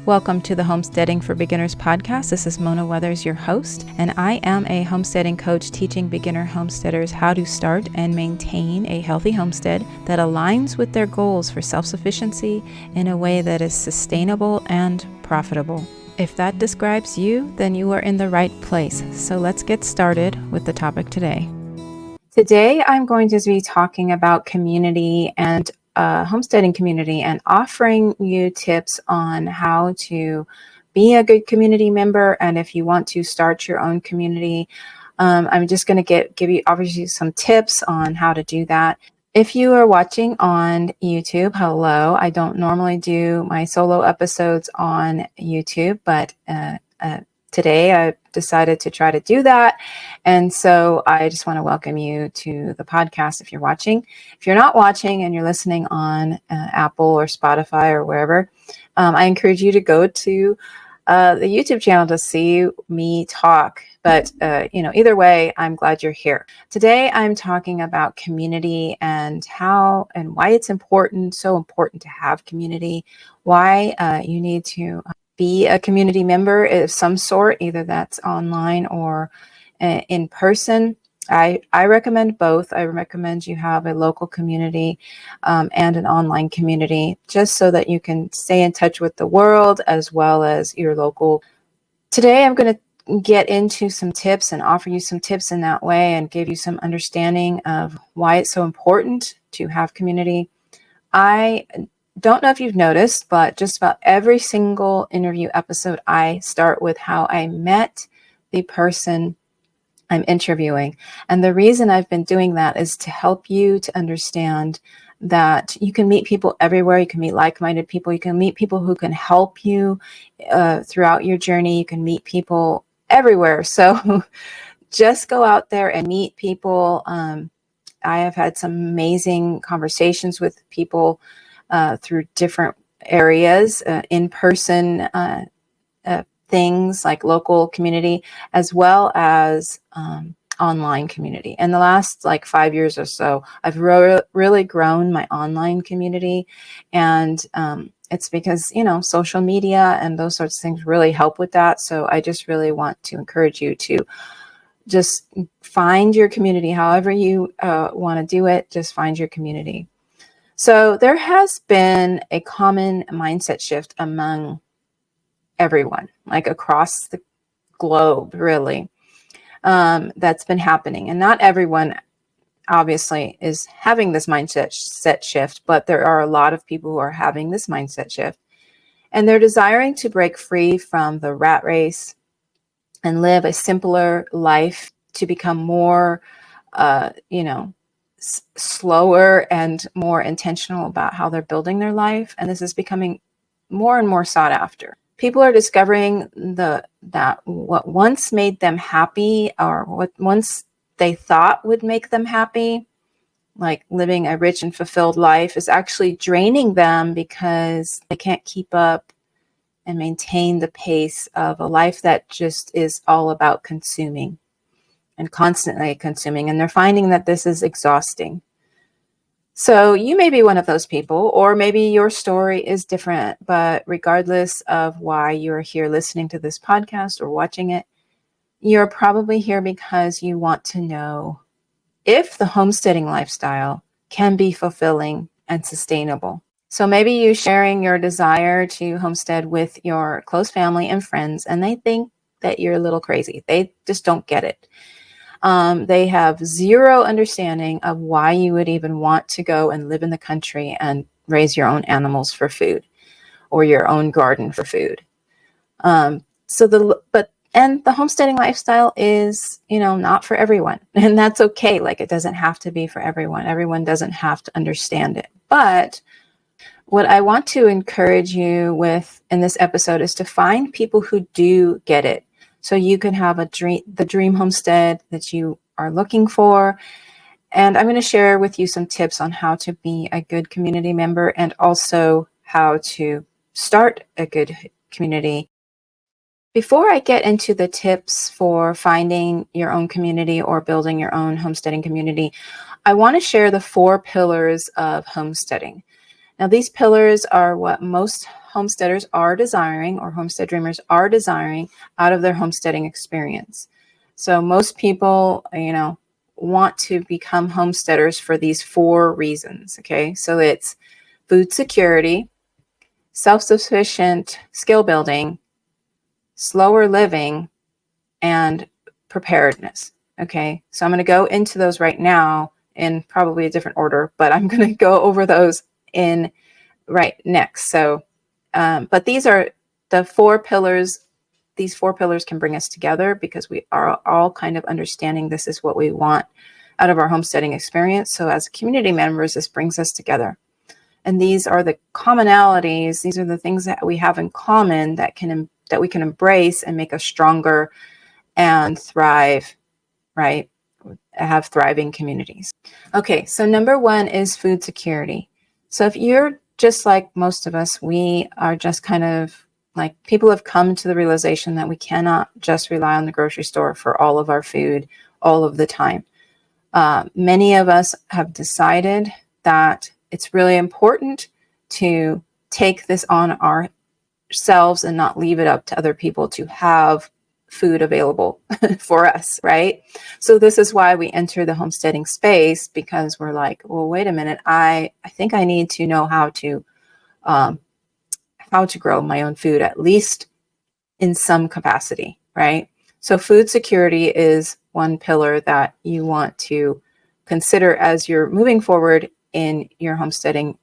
Welcome to the Homesteading for Beginners podcast. This is Mona Weathers, your host, and I am a homesteading coach teaching beginner homesteaders how to start and maintain a healthy homestead that aligns with their goals for self-sufficiency in a way that is sustainable and profitable. If that describes you, then you are in the right place. So let's get started with the topic today. Today, I'm going to be talking about community and homesteading community and offering you tips on how to be a good community member. And if you want to start your own community, I'm just going to give you obviously some tips on how to do that. If you are watching on YouTube, hello. I don't normally do my solo episodes on YouTube, but today I decided to try to do that. And so I just want to welcome you to the podcast if you're watching. If you're not watching and you're listening on Apple or Spotify or wherever, I encourage you to go to the YouTube channel to see me talk. But, either way, I'm glad you're here. Today, I'm talking about community and how and why it's so important to have community, why you need to be a community member of some sort, either that's online or in person. I recommend both. I recommend you have a local community and an online community, just so that you can stay in touch with the world as well as your local. Today, I'm going to get into some tips and offer you some tips in that way and give you some understanding of why it's so important to have community. I don't know if you've noticed, but just about every single interview episode, I start with how I met the person I'm interviewing. And the reason I've been doing that is to help you to understand that you can meet people everywhere. You can meet like-minded people. You can meet people who can help you throughout your journey. You can meet people everywhere. So just go out there and meet people. I have had some amazing conversations with people through different areas, in-person things like local community, as well as online community. In the last 5 years or so, I've really grown my online community. And it's because, social media and those sorts of things really help with that. So I just really want to encourage you to just find your community, however you want to do it, just find your community. So there has been a common mindset shift among everyone, across the globe, really, that's been happening. And not everyone, obviously, is having this mindset shift, but there are a lot of people who are having this mindset shift. And they're desiring to break free from the rat race and live a simpler life, to become more, slower and more intentional about how they're building their life. And this is becoming more and more sought after. People are discovering that what once made them happy, or what once they thought would make them happy, like living a rich and fulfilled life, is actually draining them because they can't keep up and maintain the pace of a life that just is all about consuming and constantly consuming. And they're finding that this is exhausting. So you may be one of those people, or maybe your story is different, but regardless of why you're here listening to this podcast or watching it, you're probably here because you want to know if the homesteading lifestyle can be fulfilling and sustainable. So maybe you sharing your desire to homestead with your close family and friends, and they think that you're a little crazy. They just don't get it. They have zero understanding of why you would even want to go and live in the country and raise your own animals for food, or your own garden for food. And the homesteading lifestyle is, not for everyone, and that's okay. It doesn't have to be for everyone. Everyone doesn't have to understand it. But what I want to encourage you with in this episode is to find people who do get it, so you can have the dream homestead that you are looking for. And I'm going to share with you some tips on how to be a good community member, and also how to start a good community. Before I get into the tips for finding your own community or building your own homesteading community, I want to share the 4 pillars of homesteading. Now, these pillars are what most homesteaders are desiring, or homestead dreamers are desiring, out of their homesteading experience. So most people, want to become homesteaders for these 4 reasons. Okay, so it's food security, self-sufficient skill building, slower living, and preparedness. Okay, so I'm going to go into those right now in probably a different order, but I'm going to go over those in right next. So, but these are the 4 pillars. These 4 pillars can bring us together because we are all kind of understanding this is what we want out of our homesteading experience. So as community members, this brings us together. And these are the commonalities. These are the things that we have in common that we can embrace and make us stronger and thrive, right? Have thriving communities. Okay, so number 1 is food security. So if you're just like most of us, we are just kind of like, people have come to the realization that we cannot just rely on the grocery store for all of our food all of the time. Many of us have decided that it's really important to take this on ourselves and not leave it up to other people to have food available for us, right? So this is why we enter the homesteading space, because we're like, well, wait a minute, I think I need to know how to grow my own food, at least in some capacity, right? So food security is one pillar that you want to consider as you're moving forward in your homesteading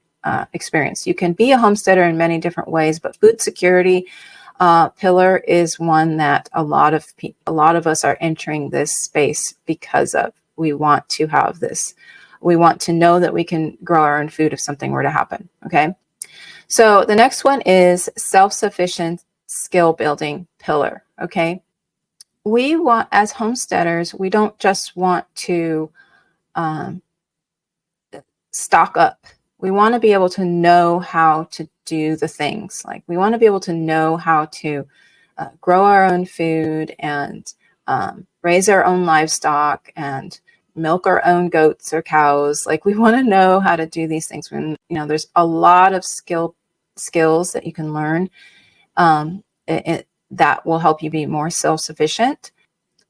experience. You can be a homesteader in many different ways, but food security pillar is one that a lot of us are entering this space because of. We want to have this. We want to know that we can grow our own food if something were to happen. Okay. So the next one is self-sufficient skill building pillar. Okay. We want, as homesteaders, we don't just want to stock up. We want to be able to know how to do the things. Like, we want to be able to know how to grow our own food and raise our own livestock and milk our own goats or cows. Like, we want to know how to do these things. When, there's a lot of skills that you can learn that will help you be more self-sufficient.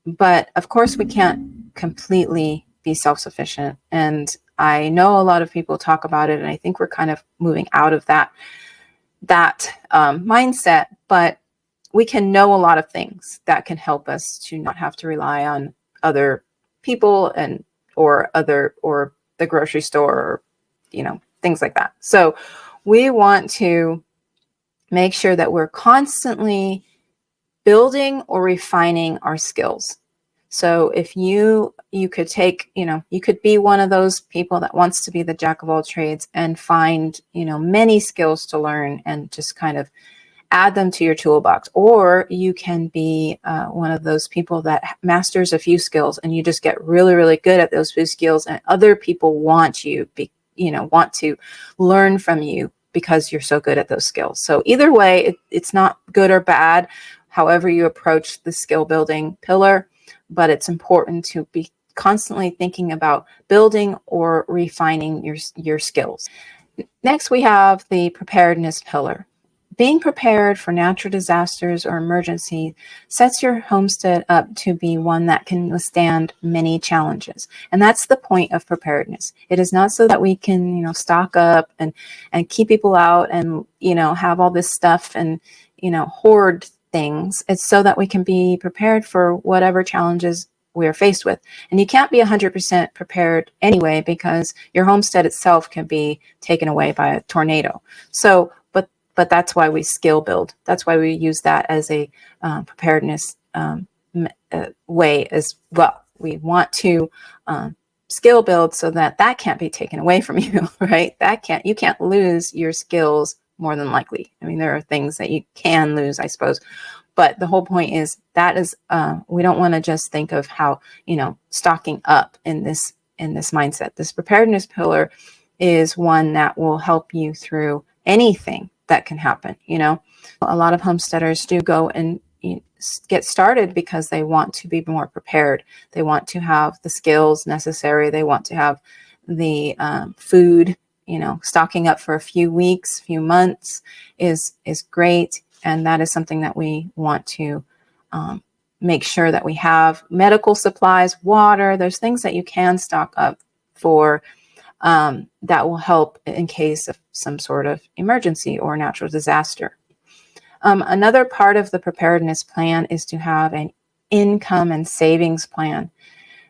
But of course, we can't completely be self-sufficient. And I know a lot of people talk about it, and I think we're kind of moving out of that mindset. But we can know a lot of things that can help us to not have to rely on other people or the grocery store, or things like that. So we want to make sure that we're constantly building or refining our skills. So if you could take, you could be one of those people that wants to be the jack of all trades and find, many skills to learn and just kind of add them to your toolbox. Or you can be one of those people that masters a few skills and you just get really, really good at those few skills, and other people want to learn from you because you're so good at those skills. So either way, it's not good or bad, however you approach the skill building pillar, but it's important to be constantly thinking about building or refining your skills. Next, we have the preparedness pillar. Being prepared for natural disasters or emergency sets your homestead up to be one that can withstand many challenges. And that's the point of preparedness. It is not so that we can, stock up and keep people out and, have all this stuff and, hoard things. It's so that we can be prepared for whatever challenges we are faced with. And you can't be 100% prepared anyway, because your homestead itself can be taken away by a tornado. So, but that's why we skill build. That's why we use that as a preparedness way as well. We want to skill build so that can't be taken away from you, right? You can't lose your skills more than likely. I mean, there are things that you can lose, I suppose. But the whole point is we don't want to just think of how, stocking up in this mindset. This preparedness pillar is one that will help you through anything that can happen. A lot of homesteaders do go and get started because they want to be more prepared. They want to have the skills necessary. They want to have the food stocking up for a few weeks, few months is great. And that is something that we want to make sure that we have. Medical supplies, water, there's things that you can stock up for that will help in case of some sort of emergency or natural disaster. Another part of the preparedness plan is to have an income and savings plan.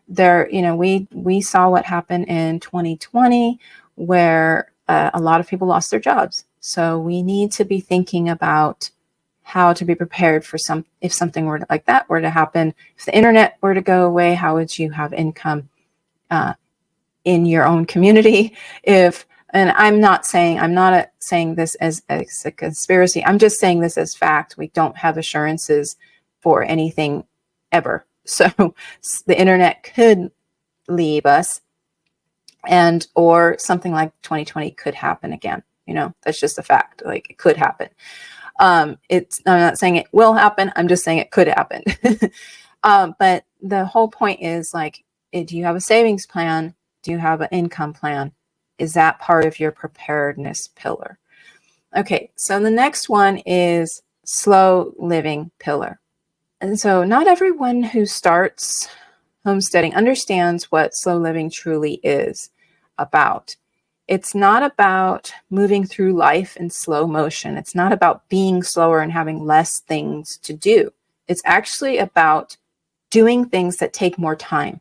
There, we saw what happened in 2020 where a lot of people lost their jobs. So we need to be thinking about how to be prepared for if something like that were to happen. If the internet were to go away, how would you have income in your own community? And I'm not saying this as a conspiracy. I'm just saying this as fact. We don't have assurances for anything ever. So the internet could leave us, or something like 2020 could happen again. That's just a fact. Like, it could happen. I'm not saying it will happen. I'm just saying it could happen. But the whole point is, like, do you have a savings plan? Do you have an income plan? Is that part of your preparedness pillar? Okay, so the next one is slow living pillar. And so not everyone who starts homesteading understands what slow living truly is about. It's not about moving through life in slow motion. It's not about being slower and having less things to do. It's actually about doing things that take more time.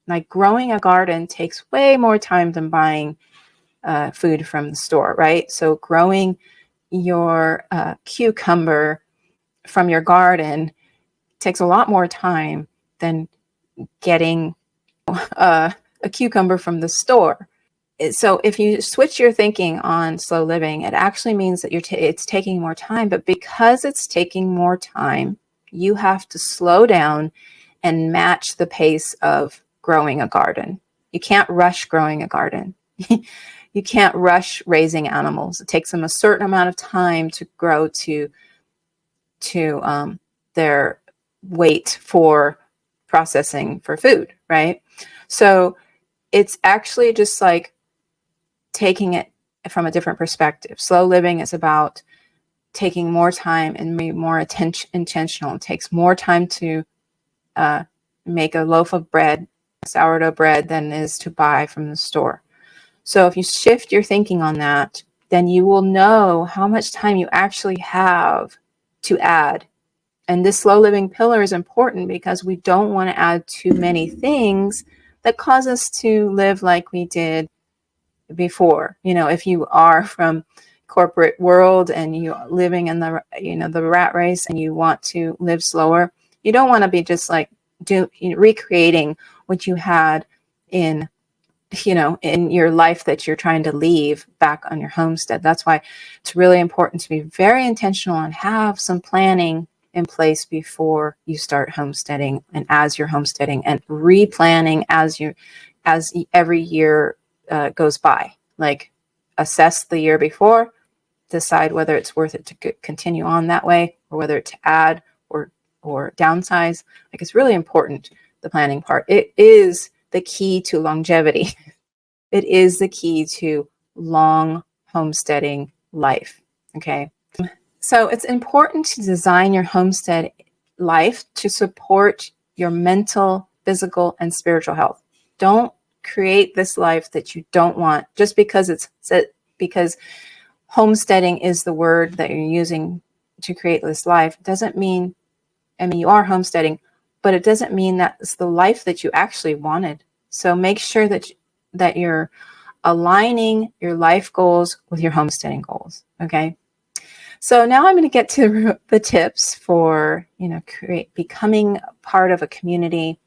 Like growing a garden takes way more time than buying food from the store, right? So growing your cucumber from your garden takes a lot more time than getting a cucumber from the store. So if you switch your thinking on slow living, it actually means that it's taking more time. But because it's taking more time, you have to slow down and match the pace of growing a garden. You can't rush growing a garden. You can't rush raising animals. It takes them a certain amount of time to grow to their weight for processing for food, right? So it's actually just like taking it from a different perspective. Slow living is about taking more time and be more intentional. It takes more time to make a loaf of bread, sourdough bread, than it is to buy from the store. So if you shift your thinking on that, then you will know how much time you actually have to add. And this slow living pillar is important because we don't want to add too many things that cause us to live like we did before. If you are from corporate world and you are living in the rat race and you want to live slower, you don't want to be just like recreating what you had in your life that you're trying to leave back on your homestead. That's why it's really important to be very intentional and have some planning in place before you start homesteading and as you're homesteading, and replanning as every year goes by. Like, assess the year before, decide whether it's worth it to continue on that way or whether to add or downsize. Like, it's really important, the planning part. It is the key to longevity. It is the key to long homesteading life. Okay. So it's important to design your homestead life to support your mental, physical, and spiritual health. Don't create this life that you don't want just because because homesteading is the word that you're using to create this life. Doesn't mean, you are homesteading, but it doesn't mean that it's the life that you actually wanted. So make sure that you're aligning your life goals with your homesteading goals. Okay. So now I'm going to get to the tips for, becoming part of a community.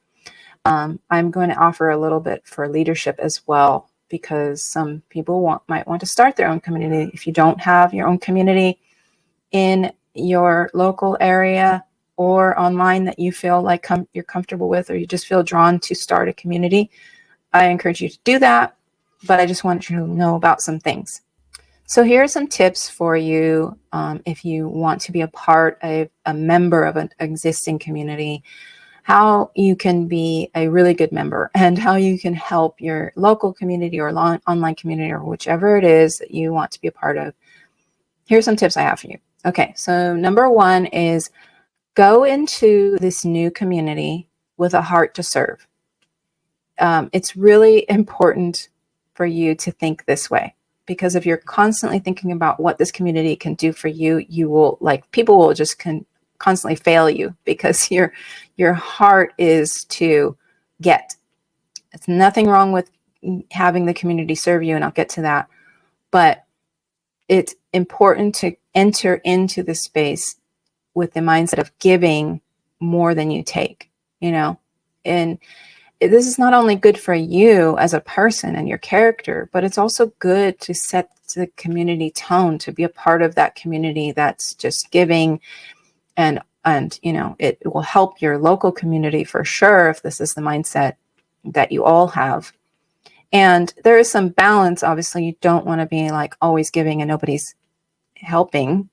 I'm going to offer a little bit for leadership as well, because some people might want to start their own community. If you don't have your own community in your local area or online that you feel like you're comfortable with, or you just feel drawn to start a community, I encourage you to do that. But I just want you to know about some things. So here are some tips for you if you want to be a member of an existing community, how you can be a really good member and how you can help your local community or online community or whichever it is that you want to be a part of. Here's some tips I have for you. Okay, so number one is go into this new community with a heart to serve. It's really important for you to think this way, because if you're constantly thinking about what this community can do for you, you will people will just constantly fail you, because your heart is to get. It's nothing wrong with having the community serve you, and I'll get to that. But it's important to enter into the space with the mindset of giving more than you take, and this is not only good for you as a person and your character, but it's also good to set the community tone, to be a part of that community that's just giving, and it will help your local community for sure if this is the mindset that you all have. And there is some balance. Obviously, you don't want to be always giving and nobody's helping.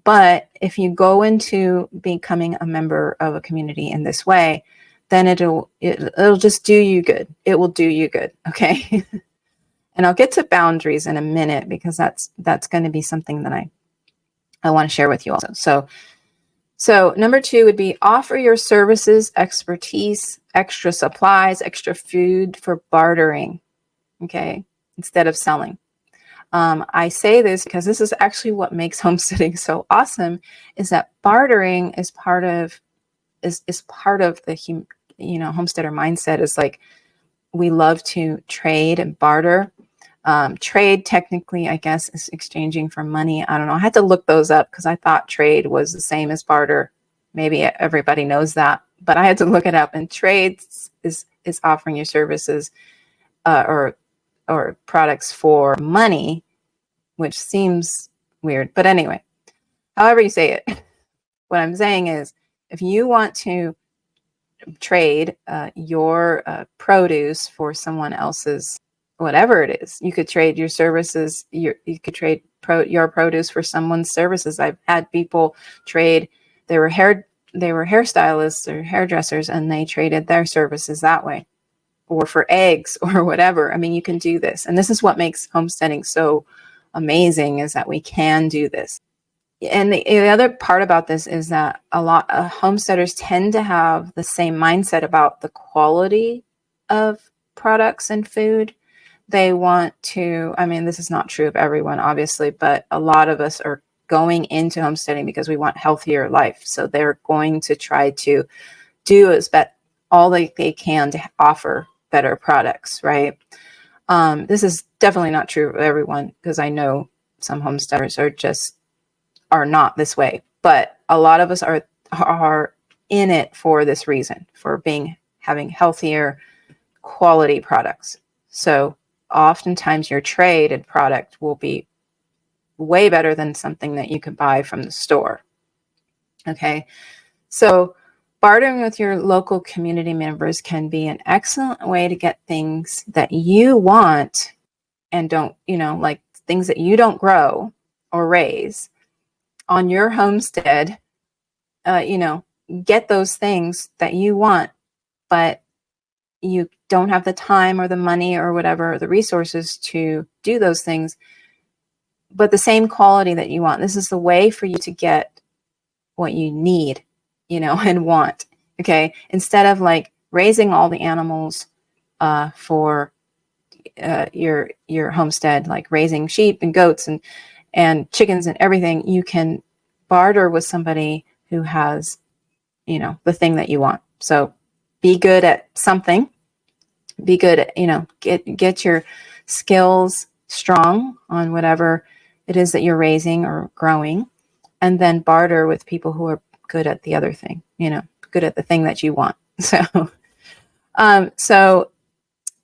But if you go into becoming a member of a community in this way, then it'll just do you good. It will do you good. Okay. And I'll get to boundaries in a minute, because that's going to be something that I want to share with you also. So number two would be offer your services, expertise, extra supplies, extra food for bartering. Okay. Instead of selling. I say this because this is actually what makes homesteading so awesome, is that bartering is part of the homesteader mindset. Is we love to trade and barter. Trade technically, I guess, is exchanging for money. I don't know. I had to look those up because I thought trade was the same as barter. Maybe everybody knows that, but I had to look it up. And trade is offering your services or products for money, which seems weird. But anyway, however you say it, what I'm saying is, if you want to trade your produce for someone else's, whatever it is, you could trade your services. You could trade your produce for someone's services. I've had people trade. They were hairstylists or hairdressers, and they traded their services that way, or for eggs or whatever. I mean, you can do this, and this is what makes homesteading so amazing, is that we can do this. And the other part about this is that a lot of homesteaders tend to have the same mindset about the quality of products and food. They want to, this is not true of everyone, obviously, but a lot of us are going into homesteading because we want healthier life. So they're going to try to do all they can to offer better products, right? This is definitely not true of everyone, because I know some homesteaders are not this way, but a lot of us are in it for this reason, for having healthier quality products. So oftentimes your traded product will be way better than something that you could buy from the store. Okay. So bartering with your local community members can be an excellent way to get things that you want and don't, things that you don't grow or raise on your homestead. Get those things that you want, but you don't have the time or the money or whatever, the resources to do those things, but the same quality that you want. This is the way for you to get what you need, and want. Okay. Instead of raising all the animals for your homestead, like raising sheep and goats and chickens and everything, you can barter with somebody who has, the thing that you want. So be good at something. Be good at, get your skills strong on whatever it is that you're raising or growing, and then barter with people who are good at the other thing, good at the thing that you want. So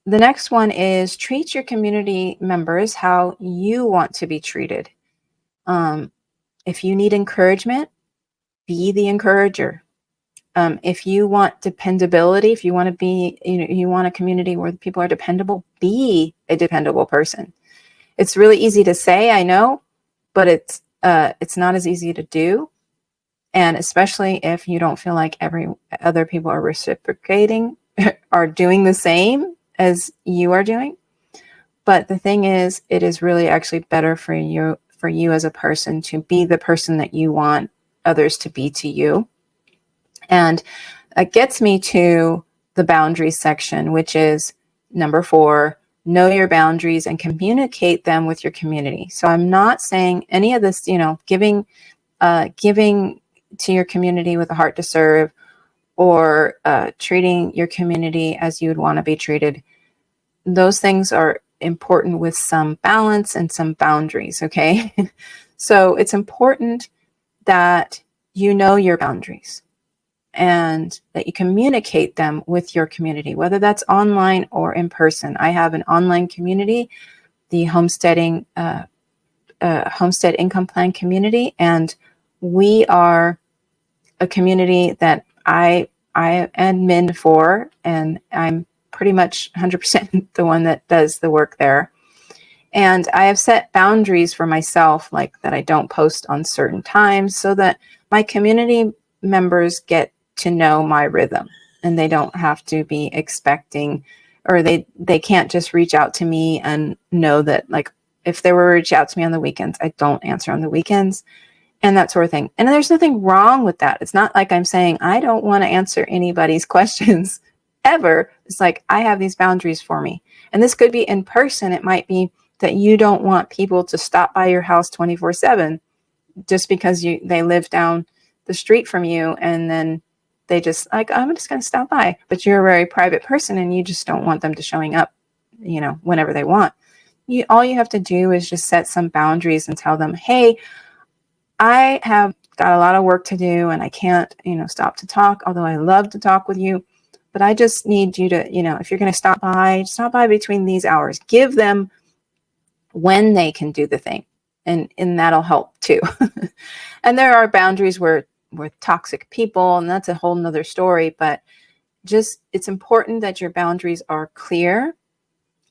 the next one is treat your community members how you want to be treated. If you need encouragement, be the encourager. If you want dependability, if you want to be, you want a community where people are dependable, be a dependable person. It's really easy to say, I know, but it's not as easy to do. And especially if you don't feel like other people are reciprocating, are doing the same as you are doing. But the thing is, it is really actually better for you as a person to be the person that you want others to be to you. And that gets me to the boundaries section, which is number 4, know your boundaries and communicate them with your community. So I'm not saying any of this, giving to your community with a heart to serve, or treating your community as you would want to be treated. Those things are important with some balance and some boundaries, okay? So it's important that you know your boundaries and that you communicate them with your community, whether that's online or in person. I have an online community, the Homesteading Homestead Income Plan community, and we are a community that I admin for, and I'm pretty much 100% the one that does the work there. And I have set boundaries for myself, like that I don't post on certain times, so that my community members get to know my rhythm, and they don't have to be expecting, or they can't just reach out to me and know that, like, if they were to reach out to me on the weekends, I don't answer on the weekends, and that sort of thing. And there's nothing wrong with that. It's not like I'm saying I don't want to answer anybody's questions ever. It's like, I have these boundaries for me. And this could be in person. It might be that you don't want people to stop by your house 24/7 just because they live down the street from you, and then they just like, I'm just going to stop by. But you're a very private person and you just don't want them to showing up, whenever they want. All you have to do is just set some boundaries and tell them, hey, I have got a lot of work to do and I can't, stop to talk, although I love to talk with you. But I just need you to, if you're going to stop by between these hours. Give them when they can do the thing. And that'll help too. And there are boundaries with toxic people, and that's a whole nother story. But it's important that your boundaries are clear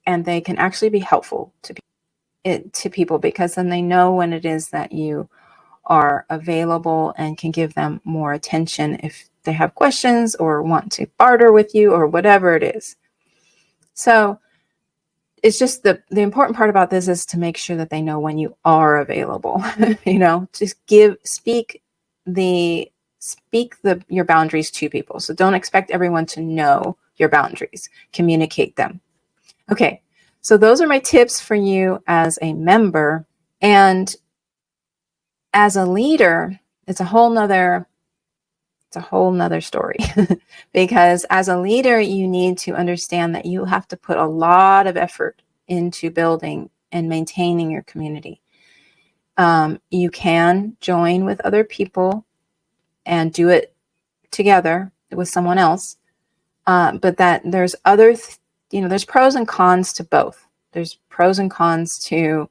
and they can actually be helpful to people, because then they know when it is that you are available and can give them more attention if they have questions or want to barter with you or whatever it is. So it's just the important part about this is to make sure that they know when you are available. Just speak your boundaries to people. So don't expect everyone to know your boundaries. Communicate them. Okay, so those are my tips for you as a member. And as a leader, it's a whole nother story. Because as a leader, you need to understand that you have to put a lot of effort into building and maintaining your community. You can join with other people and do it together with someone else. But that there's there's pros and cons to both. There's pros and cons to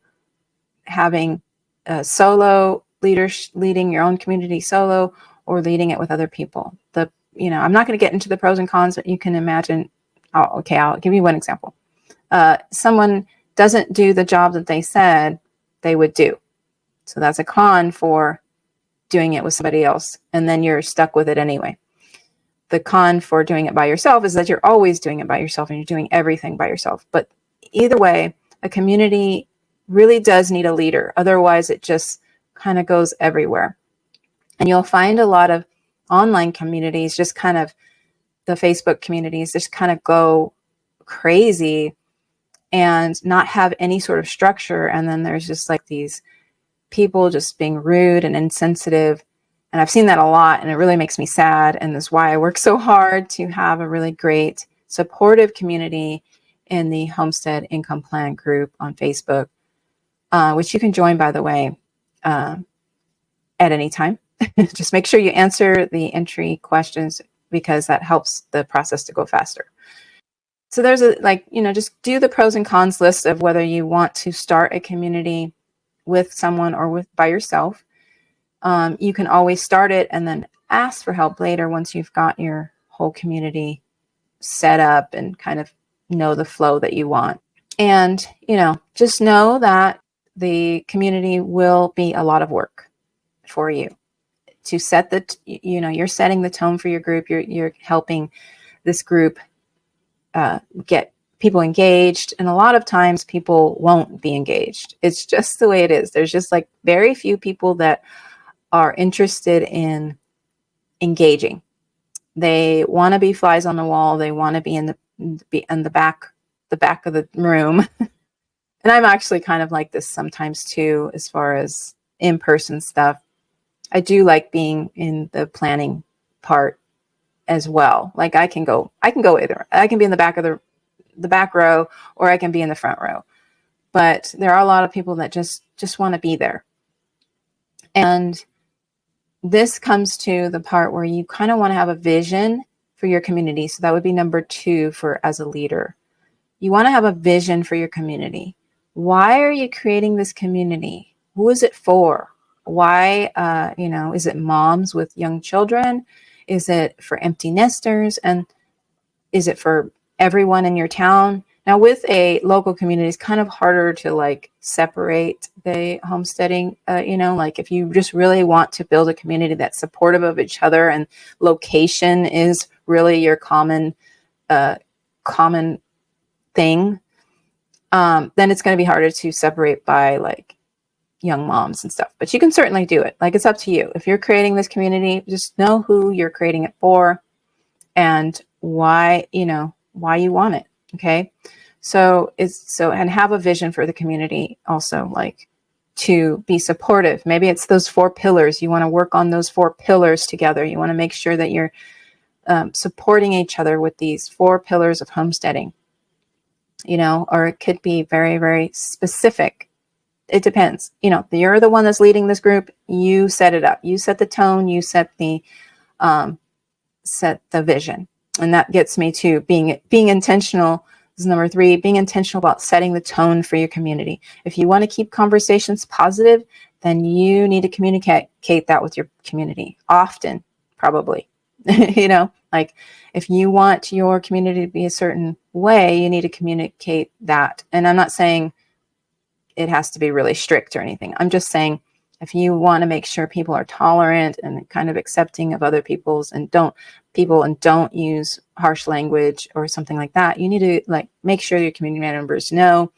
having a solo leading your own community solo, or leading it with other people. I'm not going to get into the pros and cons, but you can imagine. I'll give you one example. Someone doesn't do the job that they said they would do. So that's a con for doing it with somebody else, and then you're stuck with it anyway. The con for doing it by yourself is that you're always doing it by yourself and you're doing everything by yourself. But either way, a community really does need a leader. Otherwise, it just kind of goes everywhere. And you'll find a lot of online communities, just kind of the Facebook communities, just kind of go crazy and not have any sort of structure. And then there's just like these people just being rude and insensitive. And I've seen that a lot, and it really makes me sad. And that's why I work so hard to have a really great supportive community in the Homestead Income Plan group on Facebook, which you can join, by the way, at any time. Just make sure you answer the entry questions, because that helps the process to go faster. So there's just do the pros and cons list of whether you want to start a community with someone or by yourself. You can always start it and then ask for help later once you've got your whole community set up and kind of know the flow that you want. And, just know that the community will be a lot of work for you. to set the, you're setting the tone for your group. You're helping this group get people engaged. And a lot of times people won't be engaged. It's just the way it is. There's just like very few people that are interested in engaging. They want to be flies on the wall. They want to be in the back of the room. And I'm actually kind of like this sometimes too, as far as in-person stuff. I do like being in the planning part as well. Like I can go either. I can be in the back of the back row, or I can be in the front row. But there are a lot of people that just want to be there. And this comes to the part where you kind of want to have a vision for your community. So that would be number 2 for as a leader. You want to have a vision for your community. Why are you creating this community? Who is it for? Why, is it moms with young children? Is it for empty nesters? And is it for everyone in your town? Now with a local community, it's kind of harder to like separate the homesteading, like if you just really want to build a community that's supportive of each other and location is really your common thing, then it's going to be harder to separate by like young moms and stuff. But you can certainly do it. Like it's up to you. If you're creating this community, just know who you're creating it for and why you want it. Okay. And have a vision for the community also, like to be supportive. Maybe it's those 4 pillars. You want to work on those 4 pillars together. You want to make sure that you're supporting each other with these 4 pillars of homesteading, or it could be very, very specific. It depends. You're the one that's leading this group. You set it up. You set the tone. You set the vision. And that gets me to being intentional. This is number 3, being intentional about setting the tone for your community. If you want to keep conversations positive, then you need to communicate that with your community often, probably. Like if you want your community to be a certain way, you need to communicate that. And I'm not saying it has to be really strict or anything. I'm just saying if you want to make sure people are tolerant and kind of accepting of other people's and don't use harsh language or something like that, you need to like make sure your community members know.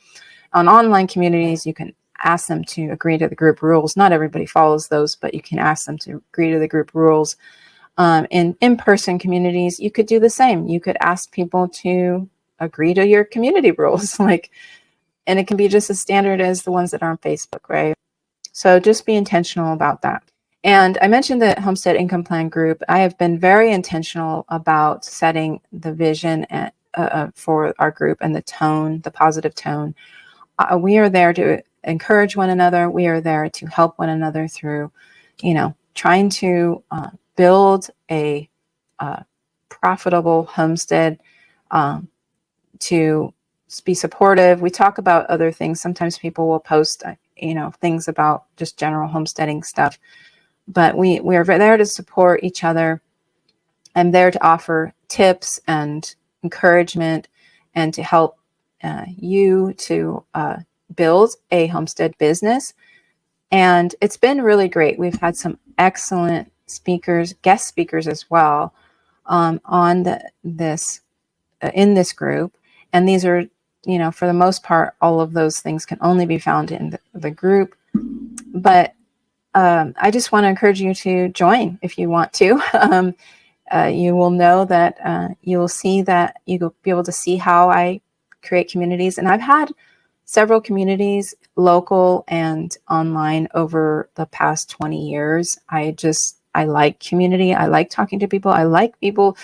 On online communities, you can ask them to agree to the group rules. Not everybody follows those, but you can ask them to agree to the group rules. In-person communities, you could do the same. You could ask people to agree to your community rules, and it can be just as standard as the ones that are on Facebook, right? So just be intentional about that. And I mentioned the Homestead Income Plan group. I have been very intentional about setting the vision for our group and the tone, the positive tone. We are there to encourage one another. We are there to help one another through, trying to build a profitable homestead, to be supportive. We talk about other things. Sometimes people will post, things about just general homesteading stuff, but we're there to support each other. I'm there to offer tips and encouragement and to help you to build a homestead business. And it's been really great. We've had some excellent speakers, guest speakers as well, in this group. And these are, for the most part, all of those things can only be found in the group. But I just want to encourage you to join if you want to. You will know that you will see that you'll be able to see how I create communities. And I've had several communities, local and online, over the past 20 years. I like community. I like talking to people. I like people.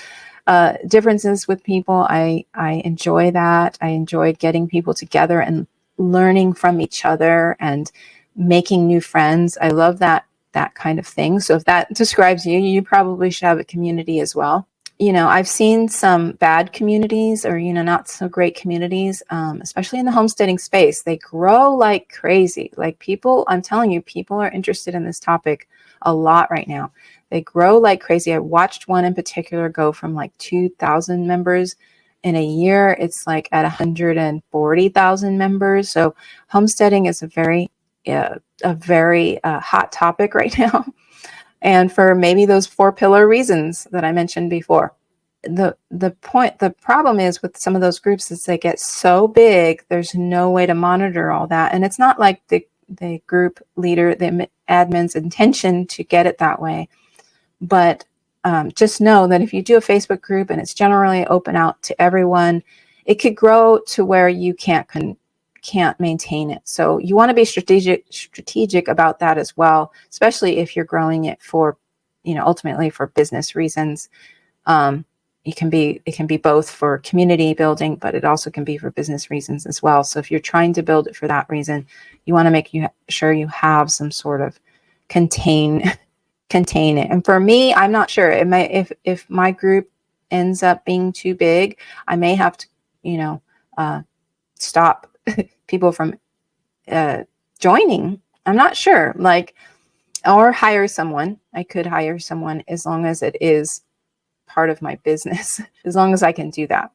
Differences with people. I enjoy that. I enjoy getting people together and learning from each other and making new friends. I love that kind of thing. So if that describes you, you probably should have a community as well. I've seen some bad communities or, not so great communities, especially in the homesteading space. They grow like crazy. Like people, I'm telling you, people are interested in this topic a lot right now. They grow like crazy. I watched one in particular go from like 2,000 members in a year. It's like at 140,000 members. So homesteading is a very hot topic right now. And for maybe those 4 pillar reasons that I mentioned before. The problem is with some of those groups is they get so big, there's no way to monitor all that. And it's not like the group leader, the admin's intention to get it that way. But just know that if you do a Facebook group and it's generally open out to everyone, it could grow to where you can't maintain it. So you want to be strategic about that as well, especially if you're growing it for, ultimately for business reasons. It can be both for community building, but it also can be for business reasons as well. So if you're trying to build it for that reason, you want to make sure you have some sort of contain it. And for me, I'm not sure. It may, if my group ends up being too big, I may have to, stop people from joining. I'm not sure. Or hire someone. I could hire someone as long as it is part of my business, as long as I can do that.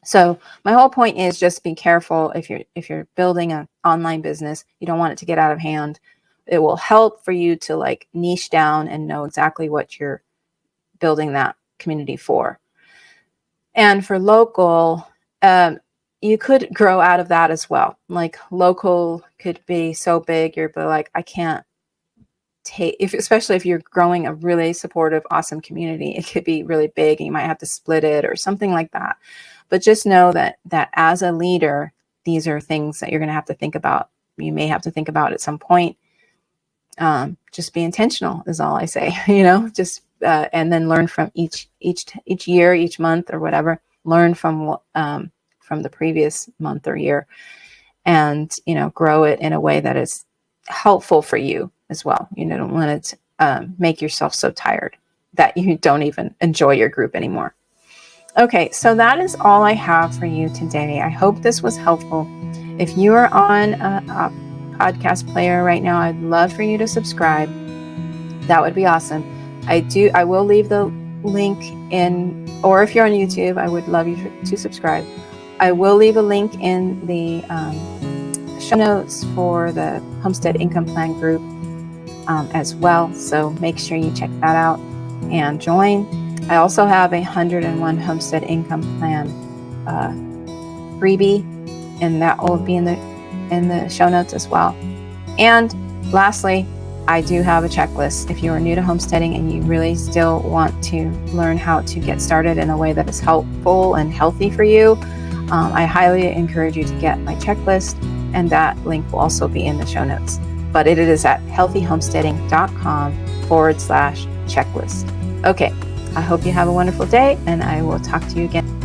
So my whole point is just be careful if you're building an online business. You don't want it to get out of hand. It will help for you to niche down and know exactly what you're building that community for. And for local, you could grow out of that as well. Local could be so big, you're like, I can't take, especially if you're growing a really supportive, awesome community, it could be really big and you might have to split it or something like that. But just know that as a leader, these are things that you're going to have to think about. You may have to think about at some point. Just be intentional is all I say, and then learn from each year, each month or whatever, learn from the previous month or year, and, grow it in a way that is helpful for you as well. You don't want it to make yourself so tired that you don't even enjoy your group anymore. Okay, so that is all I have for you today. I hope this was helpful. If you are on a podcast player right now, I'd love for you to subscribe. That would be awesome. I will leave the link in, or if you're on YouTube, I would love you to subscribe. I will leave a link in the show notes for the Homestead Income Plan group as well. So make sure you check that out and join. I also have a 101 Homestead Income Plan freebie, and that will be in the show notes as well. And lastly, I do have a checklist. If you are new to homesteading and you really still want to learn how to get started in a way that is helpful and healthy for you, I highly encourage you to get my checklist, and that link will also be in the show notes. But it is at healthyhomesteading.com/checklist. Okay, I hope you have a wonderful day, and I will talk to you again.